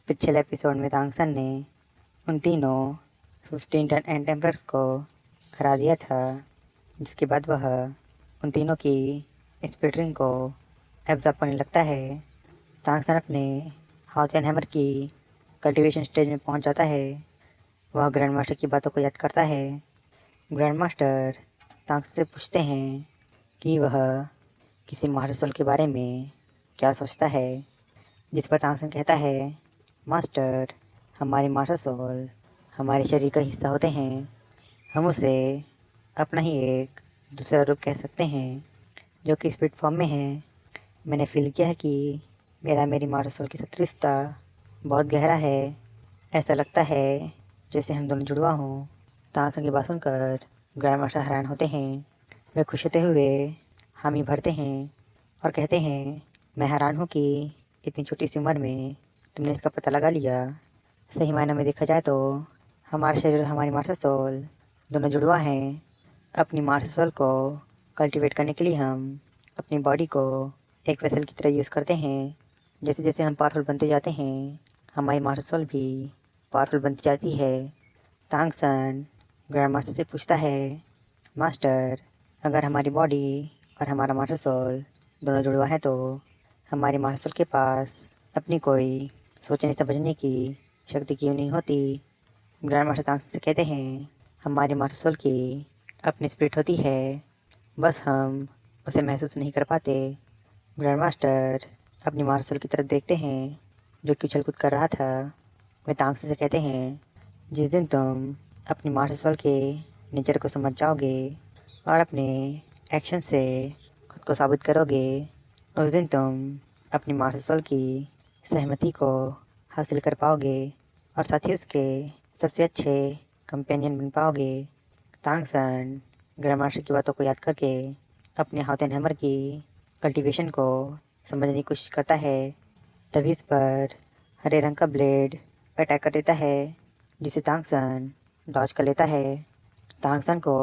पिछले एपिसोड में तांगसन ने उन तीनों 15 टन एंड टेम्पलर्स को हरा दिया था, जिसके बाद वह उन तीनों की स्प्लिटरिंग को एब्जॉर्ब करने लगता है। तांगसन अपने हाउस एंड हैमर की कल्टीवेशन स्टेज में पहुंच जाता है। वह ग्रैंड मास्टर की बातों को याद करता है। ग्रैंड मास्टर तांगसन से पूछते हैं कि वह किसी मास्टर सोल के बारे में क्या सोचता है, जिस पर तांगसन कहता है, मास्टर, हमारे मास्टर सोल हमारे शरीर का हिस्सा होते हैं। हम उसे अपना ही एक दूसरा रूप कह सकते हैं, जो कि स्पिरिट फॉर्म में है। मैंने फील किया है कि मेरी मास्टर सोल के साथ रिश्ता बहुत गहरा है। ऐसा लगता है जैसे हम दोनों जुड़वा हों। तांगसन की बात सुनकर ग्रैंड मास्टर हैरान होते हैं। वे खुश होते हुए हामी भरते हैं और कहते हैं, मैं हैरान हूँ कि इतनी छोटी सी उम्र में तुमने इसका पता लगा लिया। सही मायने में देखा जाए तो हमारा शरीर और हमारी मास्टर सोल दोनों जुड़वा हैं। अपनी मास्टर सोल को कल्टीवेट करने के लिए हम अपनी बॉडी को एक वेसल की तरह यूज़ करते हैं। जैसे जैसे हम पावरफुल बनते जाते हैं, हमारी मास्टर सोल भी पावरफुल बनती जाती है। तांगसन ग्रैंड मास्टर से पूछता है, मास्टर, अगर हमारी बॉडी और हमारा मास्टर सोल दोनों जुड़वा है तो हमारी मास्टर सोल के पास अपनी कोई सोचने समझने की शक्ति क्यों नहीं होती? ग्रैंड मास्टर तांगसन से कहते हैं, हमारी मास्टर सोल की अपनी स्पिरिट होती है, बस हम उसे महसूस नहीं कर पाते। ग्रैंड मास्टर अपनी मास्टर सोल की तरफ देखते हैं, जो कि उछल कूद कर रहा था। वे तांगसन से कहते हैं, जिस दिन तुम अपनी मास्टर सोल के नेचर को समझ जाओगे और अपने एक्शन से खुद को साबित करोगे, उस दिन तुम अपनी मास्टर सोल की सहमति को हासिल कर पाओगे और साथ ही उसके सबसे अच्छे कंपेनियन बन पाओगे। तांगसन ग्रैंड मास्टर की बातों को याद करके अपने हाथ एंड हैमर की कल्टीवेशन को समझने की कोशिश करता है। तभी इस पर हरे रंग का ब्लेड अटैक कर देता है, जिसे तांगसन डॉज कर लेता है। तांगसन को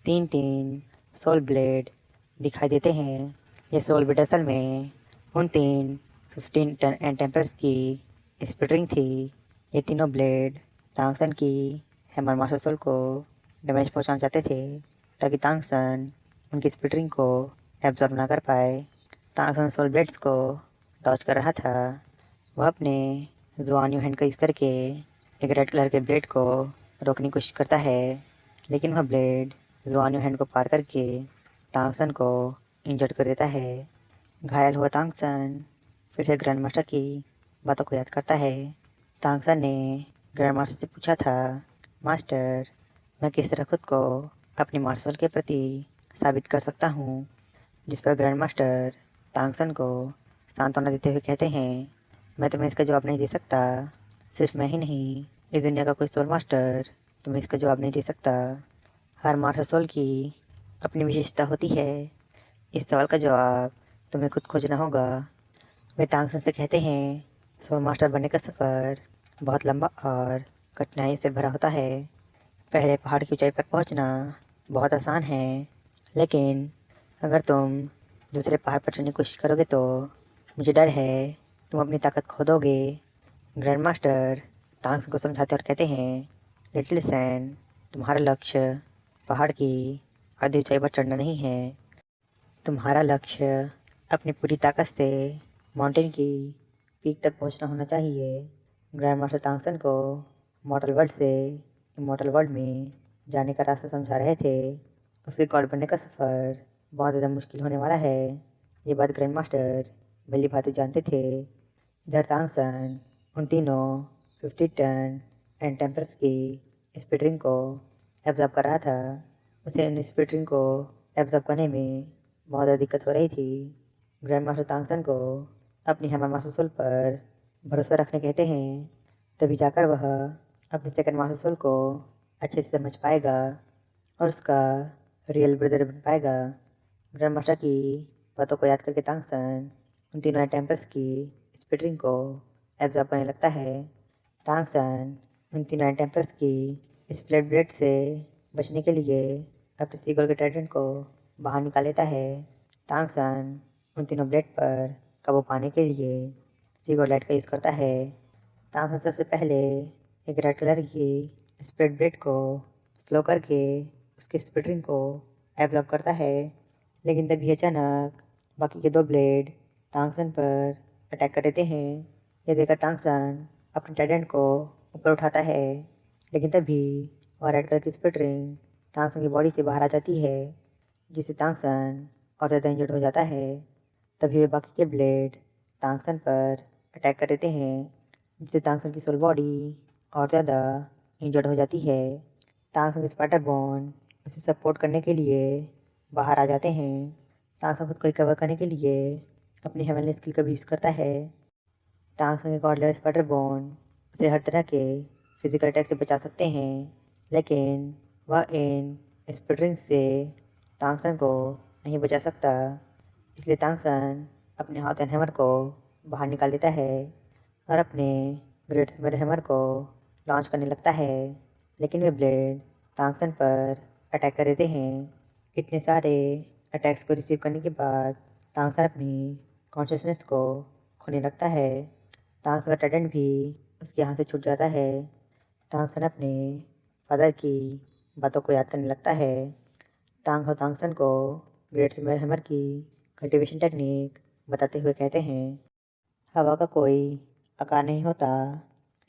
3 सोल ब्लेड दिखाई देते हैं। ये सोल ब्लेड असल में उन 15 टन एंड टेम्पर्स की स्प्लिटरिंग थी। ये तीनों ब्लेड तांगसन की हैमर मास्टर सोल को डैमेज पहुंचाना चाहते थे, ताकि तांगसन उनकी स्प्लिटरिंग को एब्जॉर्ब ना कर पाए। तांगसन सोल ब्लेड्स को डॉज कर रहा था। वह अपने जुआन्यू हैंड का यूज़ करके एक रेड कलर के ब्लेड को रोकने की कोशिश करता है, लेकिन वह ब्लेड जुआन्यू हैंड को पार करके तांगसन को इंजर्ड कर देता है। घायल हुआ तांगसन फिर से ग्रैंड मास्टर की बातों को याद करता है। तांगसन ने ग्रैंड मास्टर से पूछा था, मास्टर, मैं किस तरह खुद को अपनी मास्टर सोल के प्रति साबित कर सकता हूँ? जिस पर ग्रैंड मास्टर तांगसन को सांत्वना देते हुए कहते हैं, मैं तुम्हें इसका जवाब नहीं दे सकता। सिर्फ मैं ही नहीं, इस दुनिया का कोई सोल मास्टर तुम्हें इसका जवाब नहीं दे सकता। हर मास्टर सोल की अपनी विशेषता होती है। इस सवाल का जवाब तुम्हें खुद खोजना होगा। वे तांगसन से कहते हैं, सोल मास्टर बनने का सफ़र बहुत लंबा और कठिनाई से भरा होता है। पहले पहाड़ की ऊंचाई पर पहुंचना बहुत आसान है, लेकिन अगर तुम दूसरे पहाड़ पर चढ़ने की कोशिश करोगे तो मुझे डर है तुम अपनी ताकत खो दोगे। ग्रैंड मास्टर तांगसन को समझाते और कहते हैं, लिटिल सैन, तुम्हारा लक्ष्य पहाड़ की आधी ऊंचाई पर चढ़ना नहीं है। तुम्हारा लक्ष्य अपनी पूरी ताकत से माउंटेन की पीक तक पहुंचना होना चाहिए। ग्रैंड मास्टर तांगसन को मॉर्टल वर्ल्ड से इमॉर्टल वर्ल्ड में जाने का रास्ता समझा रहे थे। उसके गॉड बनने का सफ़र बहुत ज़्यादा मुश्किल होने वाला है। ये बात ग्रैंड मास्टर भली भांति जानते थे। इधर तांगसन उन तीनों 50 टन एंड टेम्पर्स की स्प्लिटरिंग को एब्जॉर्ब कर रहा था। उसे उन स्प्लिटरिंग को एब्जॉर्ब करने में बहुत ज़्यादा दिक्कत हो रही थी। ग्रैंड मास्टर तांगसन को अपनी हैमर मास्टर सोल पर भरोसा रखने कहते हैं, तभी जाकर वह अपनी सेकंड मास्टर सोल को अच्छे से समझ पाएगा और उसका रियल ब्रदर बन पाएगा। ग्रैंड मास्टर की बातों को याद करके तांगसन उन तीनों टेम्पर्स की स्प्लिटरिंग को एब्जॉर्ब करने लगता है। तांगसन उन तीनों टेम्पर्स की स्प्लिट ब्लेड से बचने के लिए अपने सीगोल के ट्राइडेंट को बाहर निकाल लेता है। तांगसन उन तीनों ब्लेड पर काबू पाने के लिए सीगोल लाइट का यूज़ करता है। तांसन सबसे पहले एक रेड कलर की स्प्लिट ब्लेड को स्लो करके उसके स्प्लिटरिंग को एब्जॉर्ब करता है, लेकिन तभी अचानक बाकी के 2 ब्लेड तांसन पर अटैक कर देते हैं। ये देखकर तांसन अपने ट्राइडेंट को ऊपर उठाता है, लेकिन तभी वह रेड कलर की स्प्लिटरिंग तांसन की बॉडी से बाहर आ जाती है, जिससे तांसन और ज़्यादा इंजर्ड हो जाता है। तभी वे बाकी के ब्लेड तांसन पर अटैक कर देते हैं, जिससे तांसन की सोल बॉडी और ज़्यादा इंजर्ड हो जाती है। तांसन के स्पाइडर बोन उसे सपोर्ट करने के लिए बाहर आ जाते हैं। तांसन खुद को रिकवर करने के लिए अपनी हेवनली स्किल का भी यूज़ करता है। तांसन के गॉड लेवल स्पाइडर बोन उसे हर तरह के फिजिकल अटैक से बचा सकते हैं, लेकिन वह इन स्प्लिटरिंग से तांसन को नहीं बचा सकता। इसलिए तांसन अपने हाथ एंड हैमर को बाहर निकाल लेता है और अपने ग्रेट स्मियर हैमर को लॉन्च करने लगता है, लेकिन वे ब्लेड तांसन पर अटैक कर देते हैं। इतने सारे अटैक्स को रिसीव करने के बाद तांसन अपनी कॉन्शियसनेस को खोने लगता है। तांसन का ट्राइडेंट भी उसके हाथ से छूट जाता है। तांसन अपने फादर की बातों को याद करने लगता है। तांग हो तांसन को ग्रेट स्मियर हैमर की कल्टीवेशन टेक्निक बताते हुए कहते हैं, हवा का कोई आकार नहीं होता,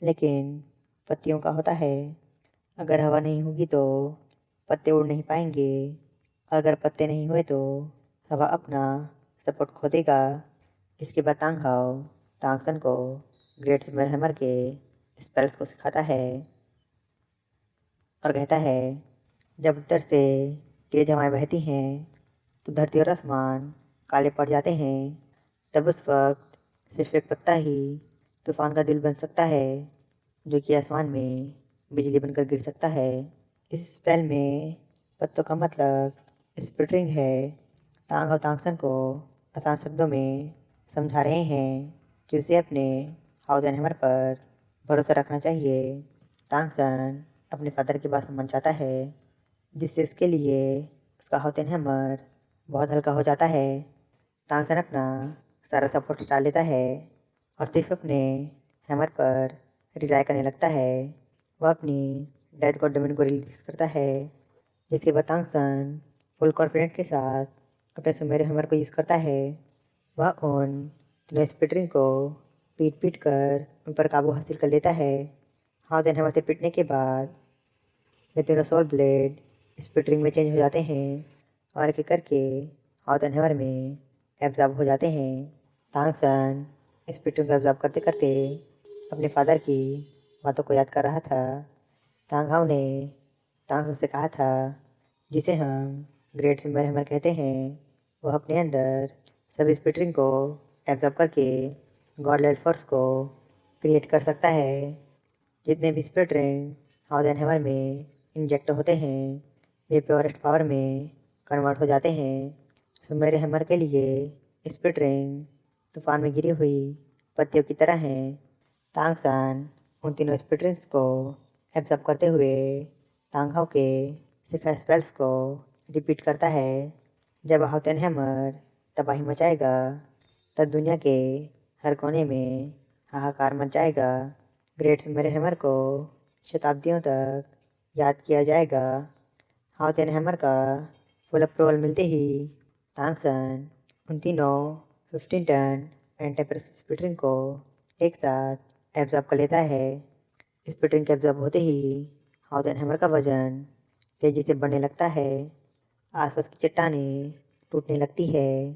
लेकिन पत्तियों का होता है। अगर हवा नहीं होगी तो पत्ते उड़ नहीं पाएंगे। अगर पत्ते नहीं हुए तो हवा अपना सपोर्ट खो देगा। इसके बाद तांग हाओ तांगसन को ग्रेट स्मियर हैमर के स्पेल्स को सिखाता है और कहता है, जब उत्तर से तेज हवाएं बहती हैं तो धरती और आसमान काले पड़ जाते हैं। तब उस वक्त सिर्फ एक पत्ता ही तूफान का दिल बन सकता है, जो कि आसमान में बिजली बनकर गिर सकता है। इस स्पेल में पत्तों का मतलब स्प्लिटरिंग है। तांग और तांगसन को आसान शब्दों में समझा रहे हैं कि उसे अपने हाउस एंड हैमर पर भरोसा रखना चाहिए। तांगसन अपने फादर की बात समझ जाता है, जिससे उसके लिए उसका हाउस एंड हैमर बहुत हल्का हो जाता है। तांगसन अपना सारा सपोर्ट हटा लेता है और सिर्फ अपने हैमर पर रिलाय करने लगता है। वह अपनी डेथ गॉड डेमन को रिलीज करता है, जिसके बाद तांगसन फुल कॉन्फिडेंट के साथ अपने सुमेर हैमर को यूज़ करता है। वह उन तीनों स्प्लिटरिंग को पीट पीट कर उन पर काबू हासिल कर लेता है। हाउस एंड हैमर से पीटने के बाद वे तीनों सोल ब्लेड स्प्लिटरिंग में चेंज हो जाते हैं और एक एक करके हाउस एंड हैमर में एब्जॉर्ब हो जाते हैं। तांगसन स्प्लिटरिंग को एब्जॉर्ब करते करते अपने फादर की बातों को याद कर रहा था। तांग हाओ ने तांगसन से कहा था, जिसे हम ग्रेट स्मियर हैमर कहते हैं, वह अपने अंदर सभी स्प्लिटरिंग को एब्जॉर्ब करके गॉड लेवल फोर्स को क्रिएट कर सकता है। जितने भी स्प्लिटरिंग हाउस एंड हैमर में इंजेक्ट होते हैं वे प्योरेस्ट पावर में कन्वर्ट हो जाते हैं। सुमेर हैमर के लिए स्प्लिटरिंग तूफान में गिरी हुई पत्तियों की तरह हैं। तांगसन उन तीनों स्प्लिटरिंग्स को एब्जॉर्ब करते हुए तांग हाओ के सिखाए स्पेल्स को रिपीट करता है। जब हाउस एंड हैमर तबाही मचाएगा तब दुनिया के हर कोने में हाहाकार मच जाएगा। ग्रेट स्मियर हैमर को शताब्दियों तक याद किया जाएगा। हाउस एंड हैमर का फुल अप्रूवल मिलते ही तांगसन उन तीनों 15 टन एंड टेम्पर स्प्लिटरिंग को एक साथ एब्जॉर्ब कर लेता है। स्प्लिटरिंग के एब्जॉर्ब होते ही हाउस एंड हैमर का वजन तेजी से बढ़ने लगता है। आसपास की चट्टानें टूटने लगती है।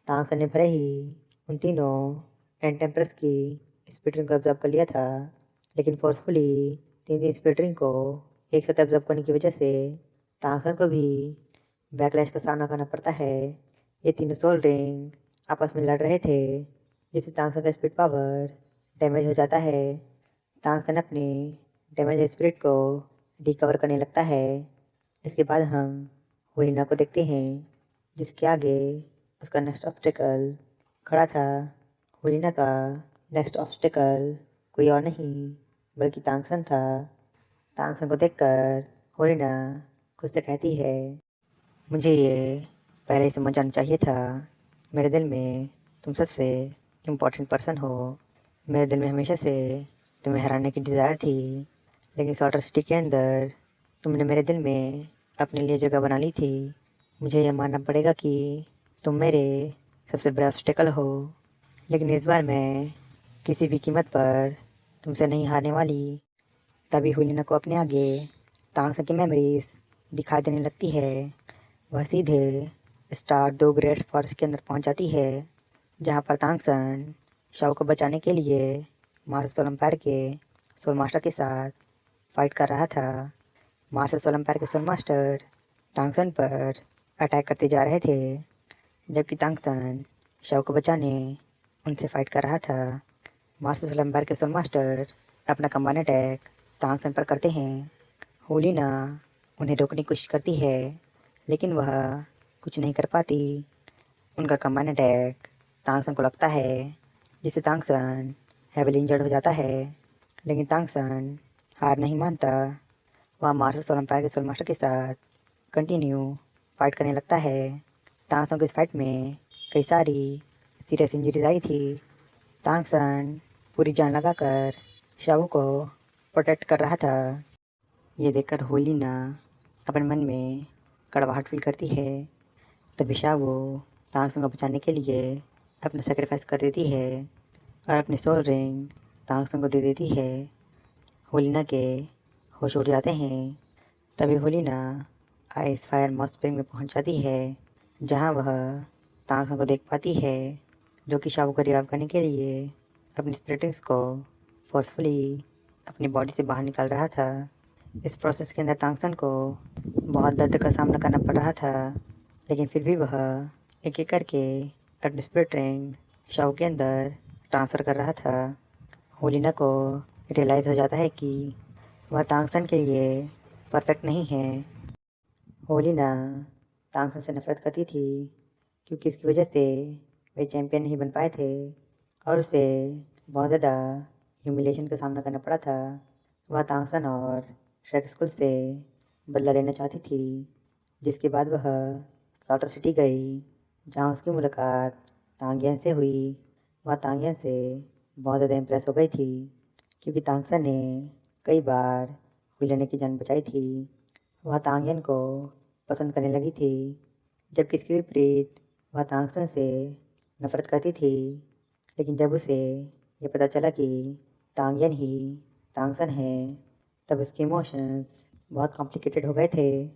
तांगसन ने भले ही उन तीनों एंड टेम्परस की स्प्लिटरिंग को एब्जॉर्ब कर लिया था, लेकिन फोर्सफुली तीन स्प्लिटरिंग को एक साथ एब्जॉर्ब करने की वजह से तांगसन को भी बैकलैश का सामना करना पड़ता है। ये तीनों सोल रिंग आपस में लड़ रहे थे, जिससे तांगसन का स्पिरिट पावर डैमेज हो जाता है। तांगसन अपने डैमेज स्पिरिट को रिकवर करने लगता है। इसके बाद हम हुलिना को देखते हैं, जिसके आगे उसका नेक्स्ट ऑब्स्टेकल खड़ा था। हुलिना का नेक्स्ट ऑब्स्टेकल कोई और नहीं बल्कि तांगसन था। तांगसन को देखकर हुलिना खुद से कहती है, मुझे ये पहले ही समझ जाना चाहिए था। मेरे दिल में तुम सबसे इम्पोर्टेंट पर्सन हो। मेरे दिल में हमेशा से तुम्हें हराने की डिज़ायर थी, लेकिन सॉल्टर सिटी के अंदर तुमने मेरे दिल में अपने लिए जगह बना ली थी। मुझे यह मानना पड़ेगा कि तुम मेरे सबसे बड़ा ऑब्स्टेकल हो, लेकिन इस बार मैं किसी भी कीमत पर तुमसे नहीं हारने वाली। तभी हुलिना को अपने आगे तांगसन की मेमोरीज दिखाई देने लगती है। वह सीधे स्टार दो ग्रेट फॉरेस्ट के अंदर पहुंच जाती है, जहां पर तांगसन शव को बचाने के लिए मार्शल सोल एम्पायर के सोल मास्टर के साथ फाइट कर रहा था। मार्शल सोल एम्पायर के सोल मास्टर तांगसन पर अटैक करते जा रहे थे, जबकि तांगसन शव को बचाने उनसे फाइट कर रहा था। मार्शल सोल एम्पायर के सोल मास्टर अपना कंबाइन अटैक तांगसन पर करते हैं। होलिना उन्हें रोकने की कोशिश करती है, लेकिन वह कुछ नहीं कर पाती। उनका कंबाइन अटैक तांगसन को लगता है, जिससे तांगसन हेवीली इंजर्ड हो जाता है। लेकिन तांगसन हार नहीं मानता। वह मार्शल सोल एम्पायर के सोल मास्टर के साथ कंटिन्यू फाइट करने लगता है। तांगसन को इस फाइट में कई सारी सीरियस इंजरीज आई थी। तांगसन पूरी जान लगाकर शव को प्रोटेक्ट कर रहा था। ये देखकर होलिना अपने मन में कड़वाहट फील करती है। तभी शावो तांगसन को बचाने के लिए अपना सेक्रीफाइस कर देती है और अपनी सोल रिंग तांगसन को दे देती है। होलिना के होश उड़ जाते हैं। तभी होलिना आइस फायर मॉस स्प्रिंग में पहुंच जाती है, जहां वह तांगसन को देख पाती है, जो कि शावो को रिवाइव करने के लिए अपनी स्पिरिट रिंग्स को फोर्सफुली अपनी बॉडी से बाहर निकाल रहा था। इस प्रोसेस के अंदर तांगसन को बहुत दर्द का सामना करना पड़ रहा था, लेकिन फिर भी वह एक एक करके अपनी स्पिरिट रिंग शव के अंदर ट्रांसफ़र कर रहा था। होलिना को रियलाइज़ हो जाता है कि वह तांगसन के लिए परफेक्ट नहीं है। होलिना तांगसन से नफरत करती थी, क्योंकि इसकी वजह से वे चैम्पियन नहीं बन पाए थे और उसे बहुत ज़्यादा ह्यूमिलेशन का सामना करना पड़ा था। वह तांगसन और श्रेक स्कूल से बदला लेना चाहती थी, जिसके बाद वह सॉल्टर सिटी गई, जहाँ उसकी मुलाकात तांगियन से हुई। वह तांगियन से बहुत ज़्यादा इम्प्रेस हो गई थी, क्योंकि तांगसन ने कई बार हुलिना की जान बचाई थी। वह तांगियन को पसंद करने लगी थी, जबकि इसके विपरीत वह तांगसन से नफरत करती थी। लेकिन जब उसे ये पता चला कि तांगियन ही तांगसन है, तब उसके इमोशंस बहुत कॉम्प्लिकेटेड हो गए थे,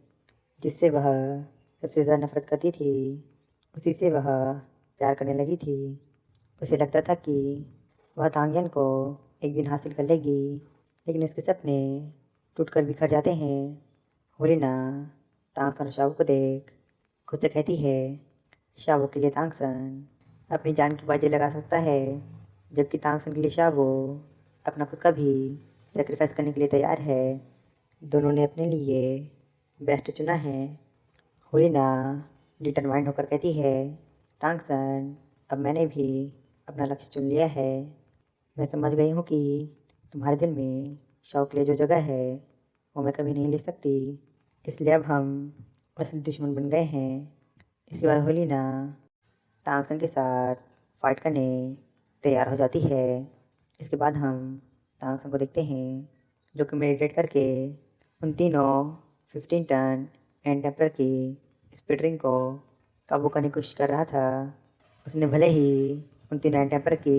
जिससे वह सबसे ज़्यादा नफरत करती थी। उसी से वह प्यार करने लगी थी। उसे लगता था कि वह तांगियन को एक दिन हासिल कर लेगी, लेकिन उसके सपने टूटकर बिखर जाते हैं। होलिना तांगसन और शावो को देख खुद से कहती है, शावो के लिए तांगसन अपनी जान की बाजी लगा सकता है, जबकि तांगसन के लिए शावो अपना खुद का भी सेक्रीफाइस करने के लिए तैयार है। दोनों ने अपने लिए बेस्ट चुना है। होलिना डिटरमाइंड होकर कहती है, तांगसन अब मैंने भी अपना लक्ष्य चुन लिया है। मैं समझ गई हूँ कि तुम्हारे दिल में शव के लिए जो जगह है वो मैं कभी नहीं ले सकती, इसलिए अब हम असली दुश्मन बन गए हैं। इसके बाद होलिना तांगसन के साथ फाइट करने तैयार हो जाती है। इसके बाद हम तांगसन को देखते हैं, जो कि मेडिटेट करके उन तीनों 15 टन एंड टेम्पर की स्पीड रिंग को काबू करने की कोशिश कर रहा था। उसने भले ही उन तीनों एंड टेम्पर की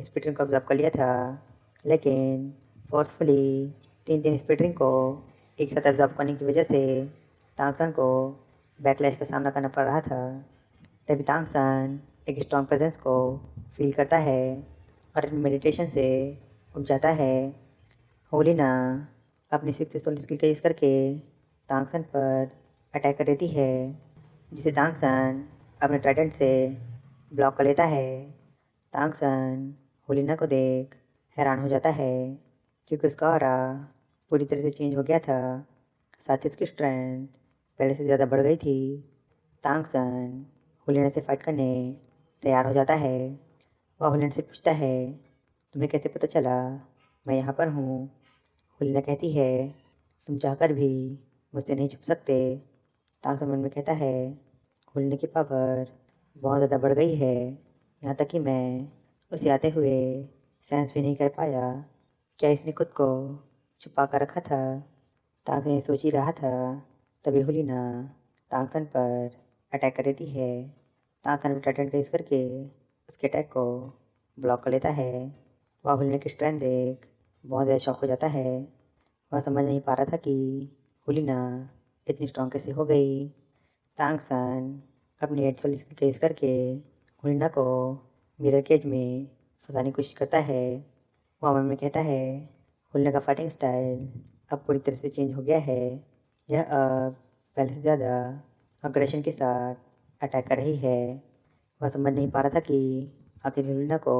स्पीड रिंग को ऑब्जर्व कर लिया था, लेकिन फोर्सफुली तीन तीन स्पीड रिंग को एक साथ ऑब्जर्व करने की वजह से तांगसन को बैकलैश का सामना करना पड़ रहा था। तभी तांगसन एक स्ट्रॉन्ग प्रेजेंस को फील करता है और मेडिटेशन से उठ जाता है। होलिना अपनी सक्सेसफुल स्किल का यूज़ करके तांगसन पर अटैक कर देती है, जिसे तांगसन अपने ट्राइडेंट से ब्लॉक कर लेता है। तांगसन होलिना को देख हैरान हो जाता है, क्योंकि उसका ऑरा पूरी तरह से चेंज हो गया था। साथ ही उसकी स्ट्रेंथ पहले से ज़्यादा बढ़ गई थी। तांगसन होलिना से फाइट करने तैयार हो जाता है। वह होलिना से पूछता है, तुम्हें कैसे पता चला मैं यहाँ पर हूँ? होलिना कहती है, तुम चाहकर भी मुझसे नहीं छुप सकते। तांगसन मन में कहता है, होलिना की पावर बहुत ज़्यादा बढ़ गई है, यहाँ तक कि मैं उसे आते हुए सेंस भी नहीं कर पाया क्या इसने खुद को छुपा कर रखा था? तांगसन ये सोच ही रहा था, तभी हुलिना तांगसन पर अटैक कर देती है। तांगसन भी टाइटेंट का यूज़ करके उसके अटैक को ब्लॉक कर लेता है। वह हुलिना की स्ट्रेंथ देख बहुत ज़्यादा शॉक हो जाता है। वह समझ नहीं पा रहा था कि हुलिना इतनी स्ट्रॉन्ग कैसे हो गई। तांगसन अपनी एड्सोल स्किल का यूज़ करके हुलिना को मिरर केज में फंसाने की कोशिश करता है। वह मन में कहता है, हुलिना का फाइटिंग स्टाइल अब पूरी तरह से चेंज हो गया है। यह अब पहले से ज़्यादा अग्रेशन के साथ अटैक कर रही है। वह समझ नहीं पा रहा था कि आखिर हुलिना को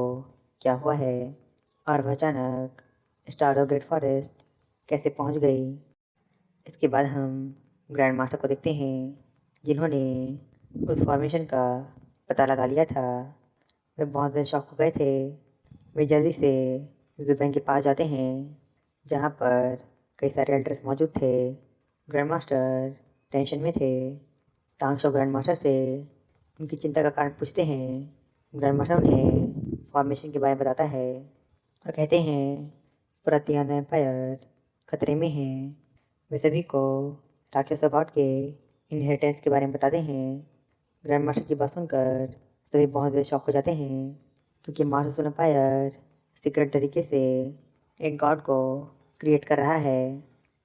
क्या हुआ है और वह अचानक स्टार ऑफ ग्रेट फॉरेस्ट कैसे पहुंच गई। इसके बाद हम ग्रैंड मास्टर को देखते हैं, जिन्होंने उस फॉर्मेशन का पता लगा लिया था। वे बहुत ज़्यादा शॉक हो गए थे। वे जल्दी से ज़ुबैंग के पास जाते हैं, जहाँ पर कई सारे एल्डर्स मौजूद थे। ग्रैंड मास्टर टेंशन में थे। तांगशो ग्रैंड मास्टर से उनकी चिंता का कारण पूछते हैं। ग्रैंड मास्टर उन्हें फॉर्मेशन के बारे में बताता है और कहते हैं पूरा तियाना एम्पायर खतरे में है। वे सभी को राक्षस गॉड के इनहेरिटेंस के बारे में बताते हैं। ग्रैंड मास्टर की बात सुनकर सभी बहुत ज़्यादा शॉक हो जाते हैं, क्योंकि मार्शल एम्पायर सीक्रेट तरीके से एक गॉड को क्रिएट कर रहा है।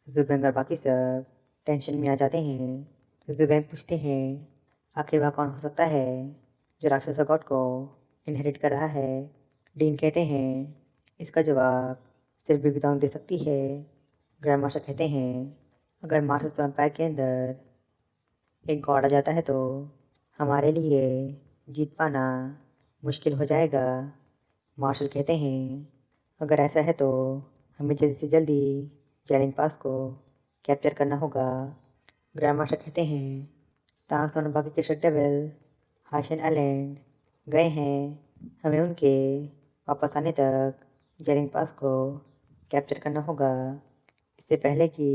ज़ुबैंग और बाकी सब टेंशन में आ जाते हैं। ज़ुबैंग पूछते हैं आखिर वह कौन हो सकता है जो राक्षस गॉड को इनहेरिट कर रहा है। डीन कहते हैं इसका जवाब सिर्फ विविताओं दे सकती है। ग्रैंड मास्टर कहते हैं अगर मार्शल एम्पायर के अंदर एक गॉड आ जाता है तो हमारे लिए जीत पाना मुश्किल हो जाएगा। मार्शल कहते हैं अगर ऐसा है तो हमें जल्दी से जल्दी जैलिंग पास को कैप्चर करना होगा। ग्रैंड मास्टर कहते हैं तांगसन और बाकी के शेड डेविल हाशिन आइलैंड गए हैं। हमें उनके वापस आने तक जैलिंग पास को कैप्चर करना होगा, इससे पहले कि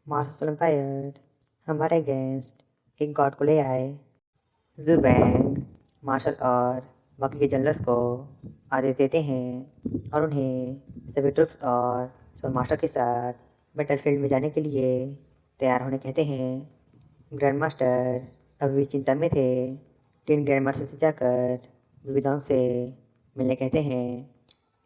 मार्शल एम्पायर हमारे अगेंस्ट एक गॉड को ले आए। ज़ुबैंग मार्शल और बाकी के जनरल्स को आदेश देते हैं और उन्हें सभी ट्रुप्स और सोल मास्टर के साथ बैटलफील्ड में जाने के लिए तैयार होने कहते हैं। ग्रैंड मास्टर अभी भी चिंता में थे। टीन ग्रैंड मास्टर से जाकर विविधाओं से मिलने कहते हैं।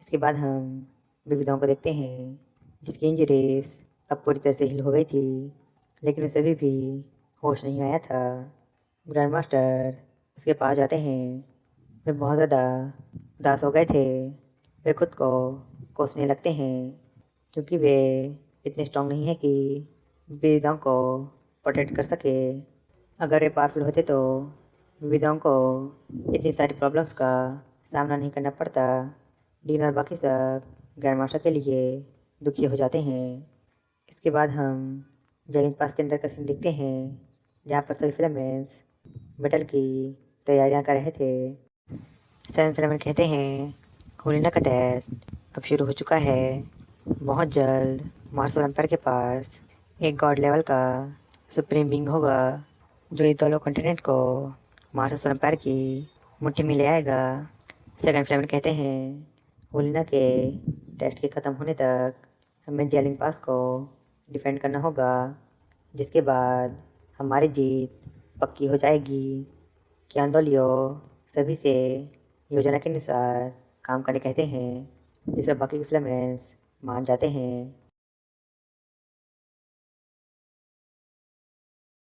इसके बाद हम विविधाओं को देखते हैं, जिसकी इंजरीज अब पूरी तरह से हील हो गई थी, लेकिन उसे अभी भी होश नहीं आया था। ग्रैंड मास्टर उसके पास जाते हैं। वे बहुत ज़्यादा उदास हो गए थे। वे खुद को कोसने लगते हैं, क्योंकि वे इतने स्ट्रांग नहीं है कि विविधाओं को प्रोटेक्ट कर सके। अगर वे पावरफुल होते तो विविधाओं को इतनी सारी प्रॉब्लम्स का सामना नहीं करना पड़ता। डीन और बाकी सब ग्रैंड मास्टर के लिए दुखी हो जाते हैं। इसके बाद हम जैलिंग पास के अंदर का सीन देखते हैं, जहाँ पर सभी फिलामेंट्स बैटल की तैयारियां कर रहे थे। सैन फिलामेंट कहते हैं हुलिना का टेस्ट अब शुरू हो चुका है। बहुत जल्द मार्शल एम्पायर के पास एक गॉड लेवल का सुप्रीम बीइंग होगा, जो इस दोनों कॉन्टिनेंट को मार्शल एम्पायर की मुट्ठी में ले आएगा। सेकंड फिलामेंट कहते हैं हुलिना के टेस्ट के ख़त्म होने तक हमें जैलिंग पास को डिफेंड करना होगा, जिसके बाद हमारी जीत पक्की हो जाएगी। क्यांदोलियो सभी से योजना के अनुसार काम करने कहते हैं, जिसमें बाकी के फिलामेंट्स मान जाते हैं।